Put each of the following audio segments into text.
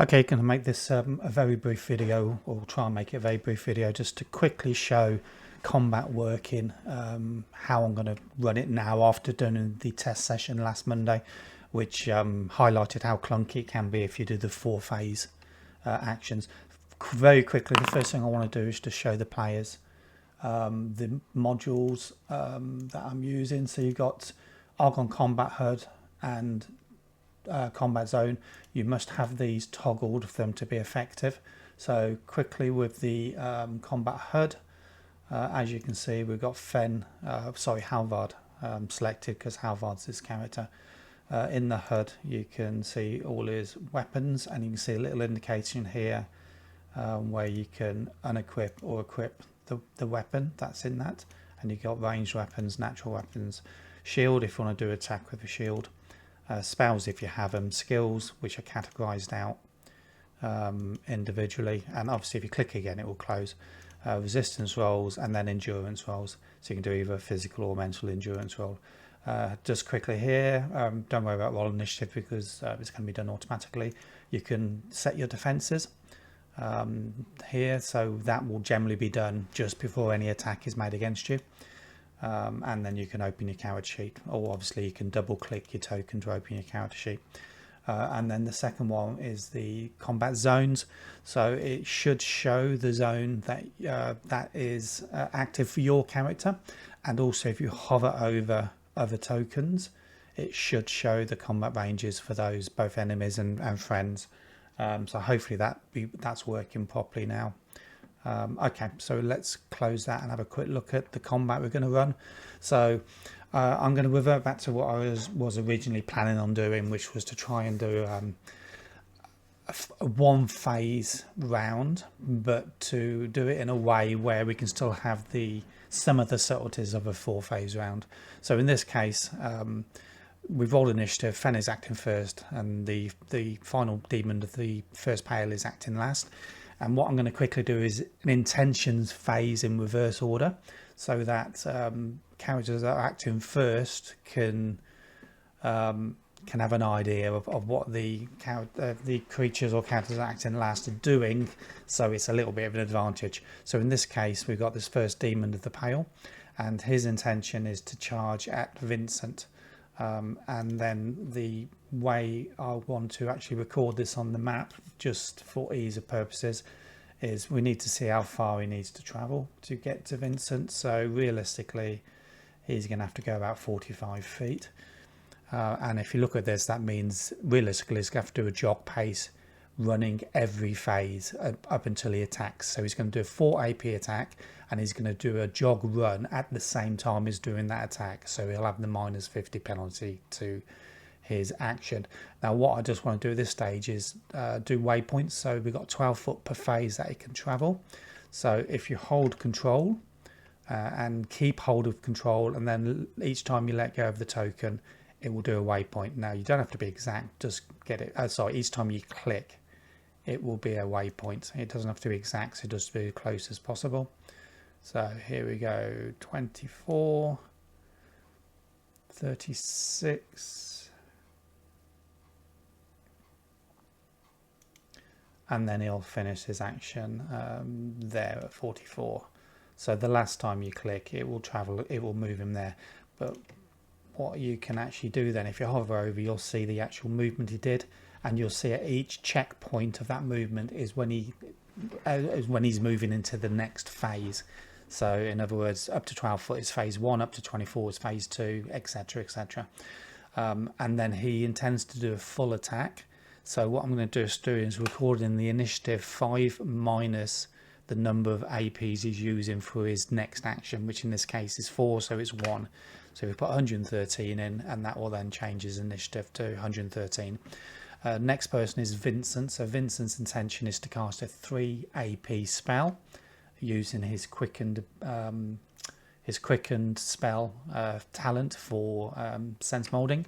Okay, going to make this a very brief video, or try and make it a very brief video, just to quickly show combat working, how I'm going to run it now after doing the test session last Monday, which highlighted how clunky it can be if you do the 4-phase actions. Very quickly, the first thing I want to do is to show the players the modules that I'm using. So you've got Argon Combat HUD and Combat Zone. You must have these toggled for them to be effective. So quickly with the Combat HUD, as you can see, we've got Halvard selected, because Halvard's this character. In the HUD you can see all his weapons, and you can see a little indication here where you can unequip or equip the weapon that's in that. And you've got ranged weapons, natural weapons, shield if you want to do attack with a shield, spells if you have them, skills which are categorized out individually, and obviously if you click again it will close, resistance rolls, and then endurance rolls, so you can do either physical or mental endurance roll. Just quickly here, don't worry about roll initiative because it's going to be done automatically. You can set your defenses here, so that will generally be done just before any attack is made against you. And then you can open your character sheet, or obviously you can double click your token to open your character sheet. And then the second one is the combat zones, so it should show the zone that that is active for your character, and also if you hover over other tokens it should show the combat ranges for those, both enemies and friends. So hopefully that's working properly now. Okay, so let's close that and have a quick look at the combat we're going to run. So I'm going to revert back to what I was originally planning on doing, which was to try and do a 1-phase round, but to do it in a way where we can still have some of the subtleties of a 4-phase round. So in this case, we've rolled initiative, Fen is acting first, and the final demon of the first pale is acting last. And what I'm going to quickly do is an intentions phase in reverse order, so that characters that are acting first can have an idea of what the creatures or characters that are acting last are doing, so it's a little bit of an advantage. So in this case we've got this first demon of the pale, and his intention is to charge at Vincent. And then the way I want to actually record this on the map, just for ease of purposes, is we need to see how far he needs to travel to get to Vincent. So realistically he's going to have to go about 45 feet. And if you look at this, that means realistically he's going to have to do a jog pace running every phase up until he attacks. So he's going to do a 4 AP attack, and he's going to do a jog run at the same time he's doing that attack, so he'll have the -50 penalty to his action. Now what I just want to do at this stage is do waypoints. So we've got 12 foot per phase that he can travel. So if you hold control and keep hold of control, and then each time you let go of the token it will do a waypoint. Now you don't have to be exact, just get it. Each time you click it will be a waypoint. It doesn't have to be exact, so just be as close as possible. So here we go, 24, 36, and then he'll finish his action there at 44. So the last time you click it will travel, it will move him there. But what you can actually do then, if you hover over, you'll see the actual movement he did, and you'll see at each checkpoint of that movement is when he's moving into the next phase. So in other words, up to 12 foot is phase 1, up to 24 is phase 2, etc, etc. And then he intends to do a full attack. So what I'm going to do is record in the initiative 5 minus the number of APs he's using for his next action, which in this case is 4, so it's 1. So we put 113 in, and that will then change his initiative to 113. Next person is Vincent. So Vincent's intention is to cast a 3 AP spell using his quickened spell talent for sense molding.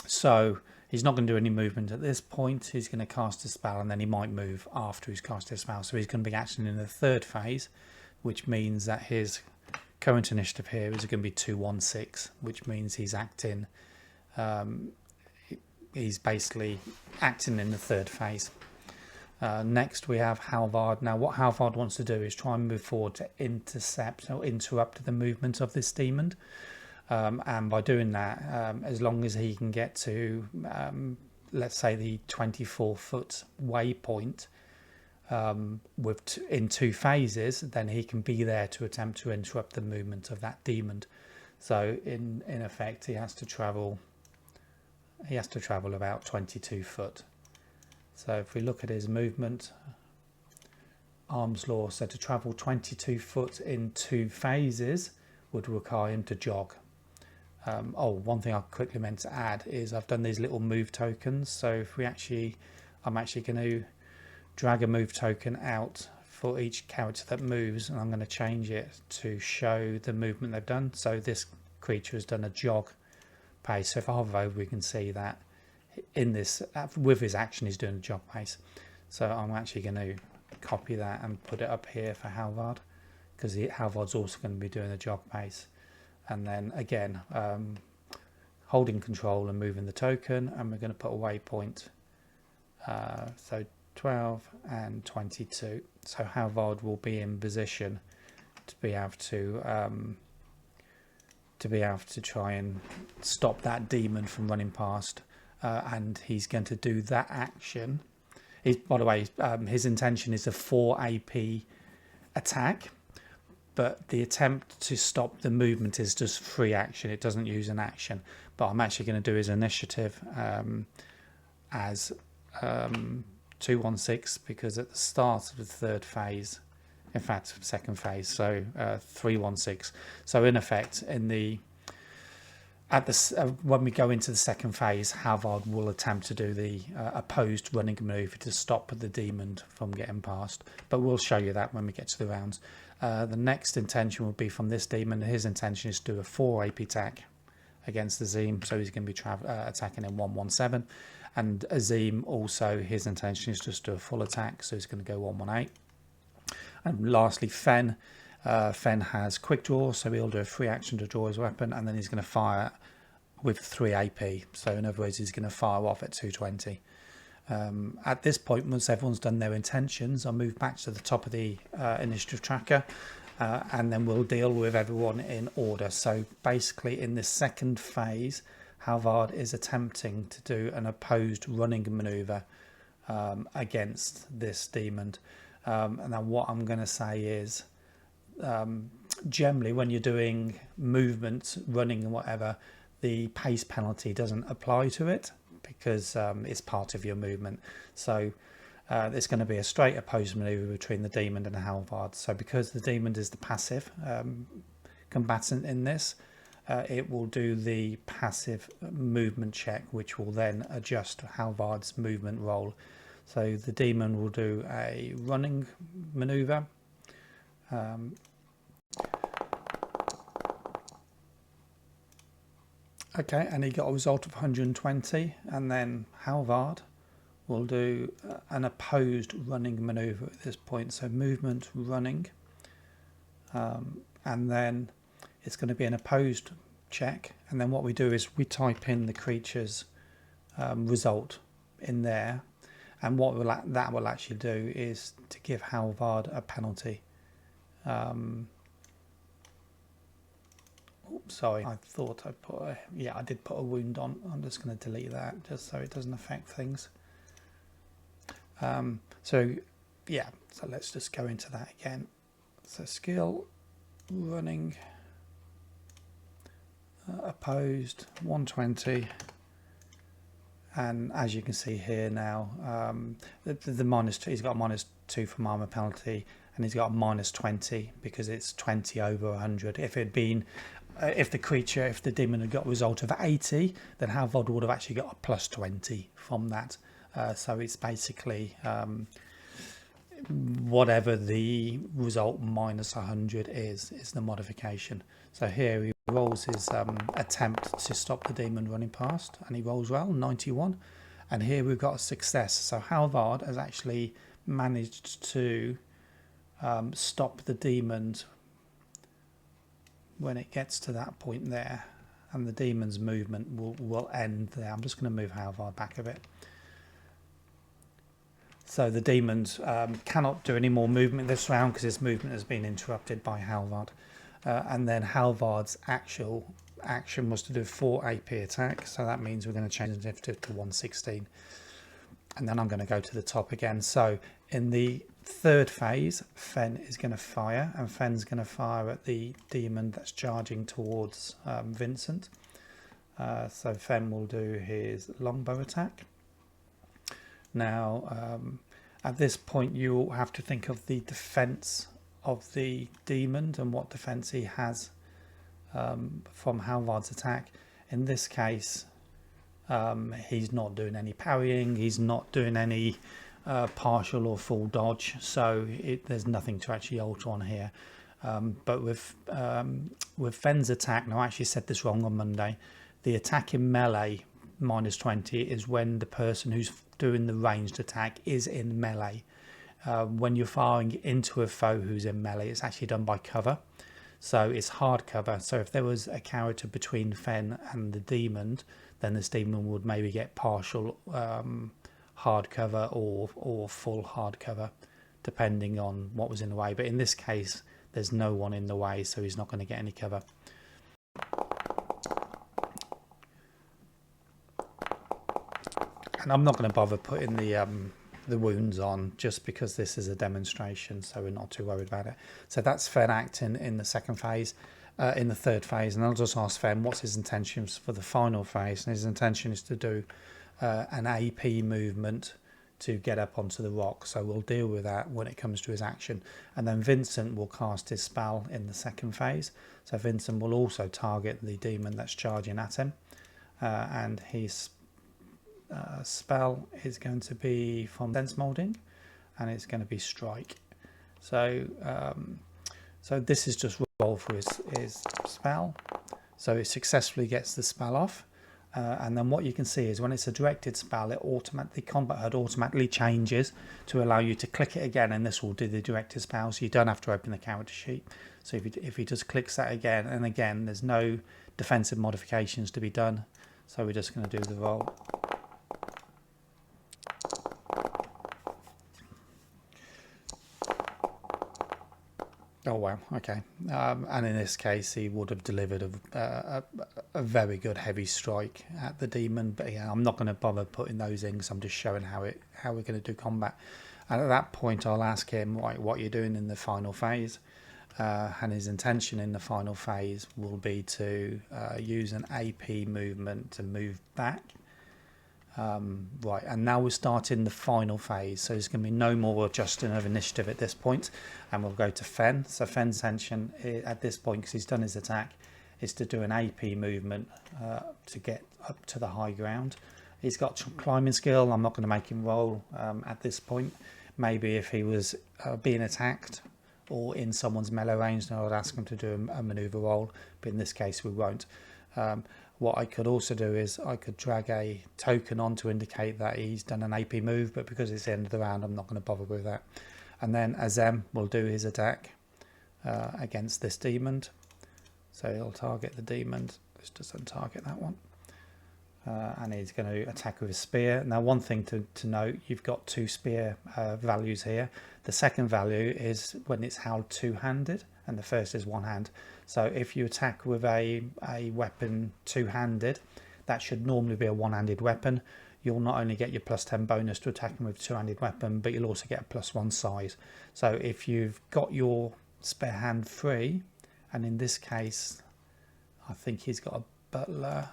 So he's not going to do any movement at this point. He's going to cast a spell, and then he might move after he's cast his spell. So he's going to be acting in the 3rd phase, which means that his current initiative here is going to be 216, which means he's acting he's basically acting in the third phase. Next we have Halvard. Now what Halvard wants to do is try and move forward to intercept or interrupt the movement of this demon, and by doing that, as long as he can get to let's say the 24-foot waypoint in 2 phases, then he can be there to attempt to interrupt the movement of that demon. So in effect he has to travel about 22 foot. So if we look at his movement, Arm's law, so to travel 22 foot in 2 phases would require him to jog. One thing I quickly meant to add is I've done these little move tokens. So if I'm actually going to drag a move token out for each character that moves, and I'm going to change it to show the movement they've done. So this creature has done a jog pace. So if I hover over, we can see that in this, with his action, he's doing a jog pace. So I'm actually going to copy that and put it up here for Halvard, because Halvard's also going to be doing a jog pace. And then again, holding control and moving the token, and we're going to put a waypoint. So 12 and 22. So Halvard will be in position to be able to try and stop that demon from running past, and he's going to do that action. By the way, his intention is a 4 AP attack, but the attempt to stop the movement is just free action. It doesn't use an action. But I'm actually going to do his initiative as 216, because at the start of the 3rd phase, in fact 2nd phase, so 316. So in effect, when we go into the 2nd phase, Halvard will attempt to do the opposed running maneuver to stop the demon from getting past, but we'll show you that when we get to the rounds. The next intention will be from this demon. His intention is to do a 4 AP attack against Azim, so he's going to be attacking in 117. And Azim also, his intention is just to do a full attack, so he's going to go 118. And lastly, Fen. Fen has quick draw, so he'll do a free action to draw his weapon, and then he's going to fire with 3 AP. So in other words, he's going to fire off at 220. At this point, once everyone's done their intentions, I'll move back to the top of the initiative tracker, and then we'll deal with everyone in order. So basically in this 2nd phase, Halvard is attempting to do an opposed running maneuver against this demon. And then what I'm going to say is, generally when you're doing movement, running and whatever, the pace penalty doesn't apply to it, because it's part of your movement. So it's going to be a straight opposed maneuver between the demon and the Halvard. So because the demon is the passive combatant in this, it will do the passive movement check, which will then adjust Halvard's movement roll. So the demon will do a running maneuver. Okay, and he got a result of 120, and then Halvard will do an opposed running maneuver at this point. So movement, running, and then it's going to be an opposed check. And then what we do is we type in the creature's result in there, and what that will actually do is to give Halvard a penalty. Oops, sorry, I thought I put I did put a wound on. I'm just going to delete that just so it doesn't affect things. So let's just go into that again. So skill, running, opposed, 120, and as you can see here now, the -2, he's got a -2 from armor penalty, and he's got a -20 because it's 20 over 100. If it had been if the demon had got a result of 80, then Halvard would have actually got a +20 from that. So it's basically whatever the result minus 100 is the modification. So here he rolls his attempt to stop the demon running past, and he rolls well, 91. And here we've got a success. So Halvard has actually managed to stop the demon when it gets to that point there, and the demon's movement will end there. I'm just going to move Halvard back a bit. So the demons cannot do any more movement this round because his movement has been interrupted by Halvard. And then Halvard's actual action was to do 4 AP attack, so that means we're going to change the initiative to 116. And then I'm going to go to the top again. So in the third phase, Fen is going to fire, and Fen's going to fire at the demon that's charging towards Vincent. So Fen will do his longbow attack. Now, at this point, you'll have to think of the defense of the demon and what defense he has from Halvard's attack. In this case, he's not doing any parrying, he's not doing any partial or full dodge, so there's nothing to actually alter on here. But with Fen's attack, now I actually said this wrong on Monday, the attack in melee -20 is when the person who's doing the ranged attack is in melee. When you're firing into a foe who's in melee, it's actually done by cover, so it's hard cover. So if there was a character between Fen and the demon, then this demon would maybe get partial hard cover or full hard cover, depending on what was in the way. But in this case, there's no one in the way, so he's not going to get any cover. And I'm not going to bother putting the wounds on just because this is a demonstration, so we're not too worried about it. So that's Fen acting in the second phase, in the third phase, and I'll just ask Fen what's his intentions for the final phase. And his intention is to do an AP movement to get up onto the rock, so we'll deal with that when it comes to his action. And then Vincent will cast his spell in the second phase, so Vincent will also target the demon that's charging at him, and his spell is going to be from Sense Molding, and it's going to be Strike. So so this is just roll for his spell, so it successfully gets the spell off. And then what you can see is when it's a directed spell, the combat HUD automatically changes to allow you to click it again, and this will do the directed spell, so you don't have to open the character sheet. So if he just clicks that again and again, there's no defensive modifications to be done, so we're just going to do the roll. Oh wow, okay. And in this case, he would have delivered a very good heavy strike at the demon. But yeah, I'm not going to bother putting those in because I'm just showing how we're going to do combat. And at that point, I'll ask him, right, what you're doing in the final phase. And his intention in the final phase will be to use an AP movement to move back. Right, and now we're starting the final phase, so there's going to be no more adjusting of initiative at this point, and we'll go to Fen. So Fen's intention at this point, because he's done his attack, is to do an AP movement to get up to the high ground. He's got climbing skill. I'm not going to make him roll at this point. Maybe if he was being attacked or in someone's melee range, then I would ask him to do a maneuver roll, but in this case we won't. What I could also do is I could drag a token on to indicate that he's done an AP move, but because it's the end of the round, I'm not going to bother with that. And then Azem will do his attack against this demon. So he'll target the demon. Let's just untarget that one. And he's going to attack with his spear. Now, one thing to note, you've got 2 spear values here. The second value is when it's held two-handed, and the first is one hand. So if you attack with a weapon two-handed, that should normally be a one-handed weapon. You'll not only get your +10 bonus to attacking with a two-handed weapon, but you'll also get a +1 size. So if you've got your spare hand free, and in this case, I think he's got a butler.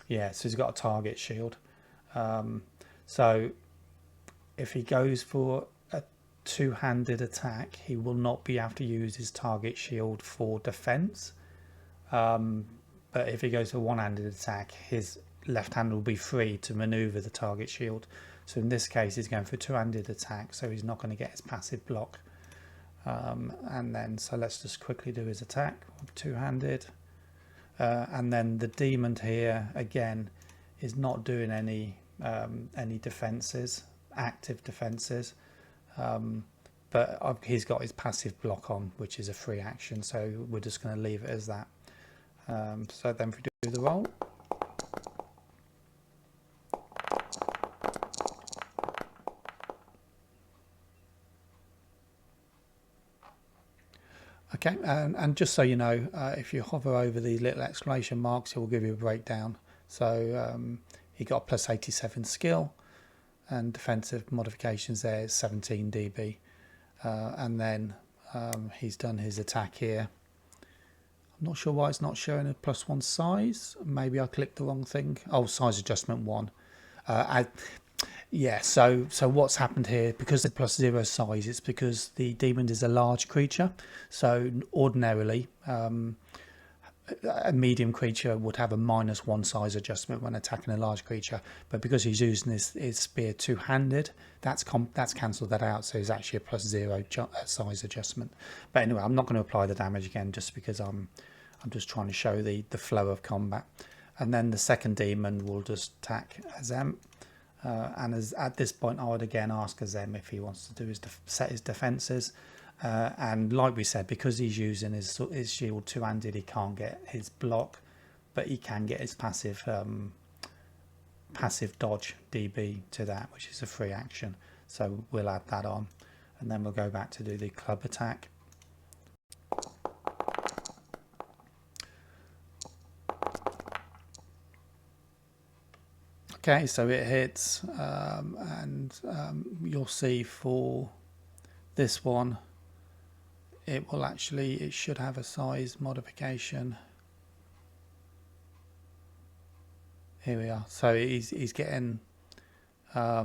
Yeah, so he's got a target shield. So if he goes for a two-handed attack, he will not be able to use his target shield for defense. But if he goes for a one-handed attack, his left hand will be free to maneuver the target shield. So in this case, he's going for a two-handed attack, so he's not going to get his passive block. And then, so let's just quickly do his attack, two-handed. And then the demon here again is not doing any defenses, active defenses, but he's got his passive block on, which is a free action, so we're just going to leave it as that. So then if we do the roll, okay, and just so you know, if you hover over the little exclamation marks, it will give you a breakdown. So he got plus 87 skill, and defensive modifications there is 17 dB, and then he's done his attack here. I'm not sure why it's not showing a +1 size. Maybe I clicked the wrong thing. Oh, size adjustment 1. Yeah, so what's happened here, because the +0 size, it's because the demon is a large creature. So ordinarily, a medium creature would have a -1 size adjustment when attacking a large creature, but because he's using his spear two-handed, that's cancelled that out, so it's actually a +0 size adjustment. But anyway, I'm not going to apply the damage again, just because I'm just trying to show the flow of combat. And then the second demon will just attack Azem, and at this point I would again ask Azem if he wants to do set his defenses. And like we said, because he's using his shield two-handed, he can't get his block, but he can get his passive dodge DB to that, which is a free action. So we'll add that on, and then we'll go back to do the club attack. Okay, so it hits, and you'll see for this one, it should have a size modification. Here we are. So he's getting a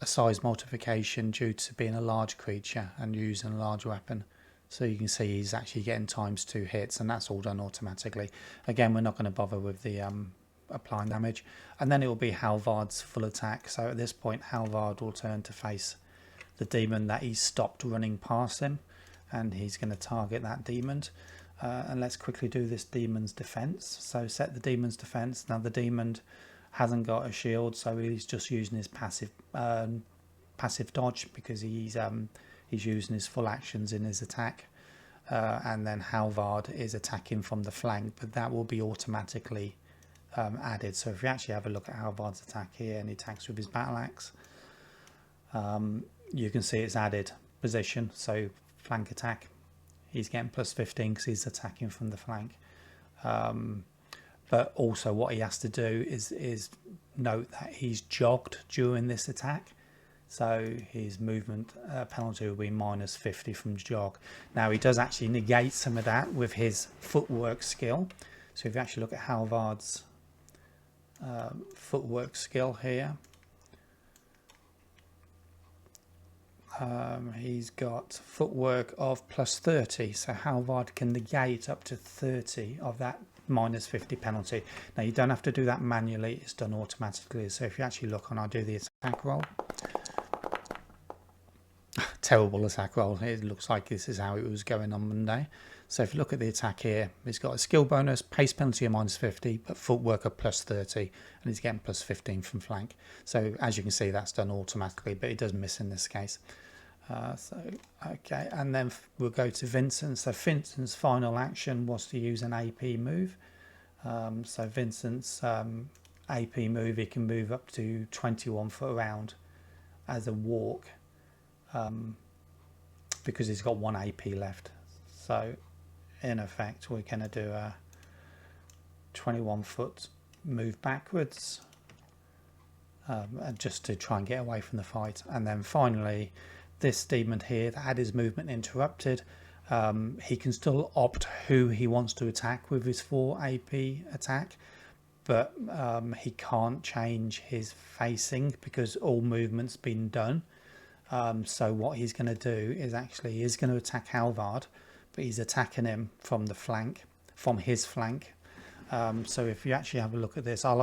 size modification due to being a large creature and using a large weapon. So you can see he's actually getting ×2 hits, and that's all done automatically. Again, we're not going to bother with the applying damage. And then it will be Halvard's full attack. So at this point, Halvard will turn to face the demon that he stopped running past him, and he's going to target that demon. And let's quickly do this demon's defense. So set the demon's defense. Now the demon hasn't got a shield, so he's just using his passive dodge, because he's using his full actions in his attack. And then Halvard is attacking from the flank, but that will be automatically added. So if you actually have a look at Halvard's attack here, and he attacks with his battle axe, you can see it's added position. So flank attack, he's getting +15 because he's attacking from the flank. But also what he has to do is note that he's jogged during this attack, so his movement penalty will be -50 from jog. Now he does actually negate some of that with his footwork skill. So if you actually look at Halvard's footwork skill here, he's got footwork of +30, so Halvard can negate up to 30 of that -50 penalty. Now you don't have to do that manually, it's done automatically. So if you actually look, and I do the attack roll, terrible attack roll, it looks like this is how it was going on Monday. So if you look at the attack here, he's got a skill bonus, pace penalty of -50, but footwork of +30, and he's getting +15 from flank. So as you can see, that's done automatically, but it does miss in this case. Okay, and then we'll go to Vincent. So Vincent's final action was to use an AP move. So Vincent's AP move, he can move up to 21 foot around as a walk, because he's got 1 AP left. So in effect, we're going to do a 21 foot move backwards, just to try and get away from the fight. And then finally, this demon here that had his movement interrupted, he can still opt who he wants to attack with his 4 AP attack, but he can't change his facing because all movement's been done. So what he's going to do is actually he's going to attack Halvard, but he's attacking him from the flank, from his flank. So if you actually have a look at this, I'd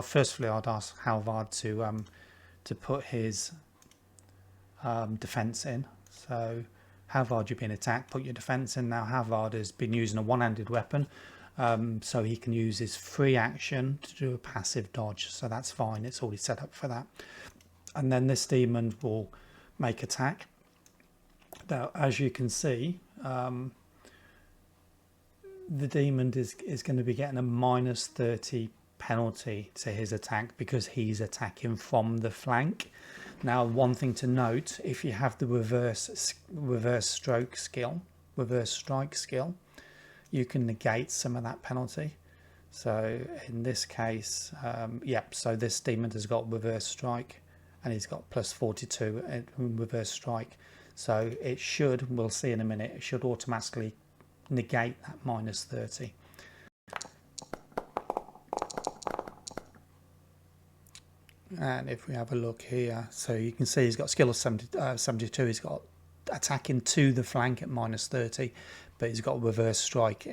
ask Halvard to put his defense in. So Halvard, you've been attacked, put your defense in. Now Halvard has been using a one-handed weapon, so he can use his free action to do a passive dodge, so that's fine, it's already set up for that. And then this demon will make attack. Now as you can see, the demon is going to be getting a -30 penalty to his attack because he's attacking from the flank. Now, one thing to note, if you have the reverse strike skill, you can negate some of that penalty. So in this case, so this demon has got reverse strike and he's got +42 in reverse strike. So it should, we'll see in a minute, it should automatically negate that -30. And if we have a look here, so you can see he's got skill of 72, he's got attacking to the flank at -30, but he's got reverse strike.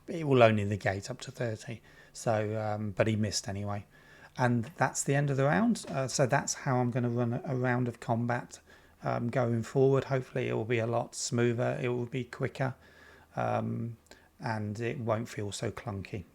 It will only negate up to 30, so but he missed anyway. And that's the end of the round. So that's how I'm going to run a round of combat going forward. Hopefully it will be a lot smoother, it will be quicker, and it won't feel so clunky.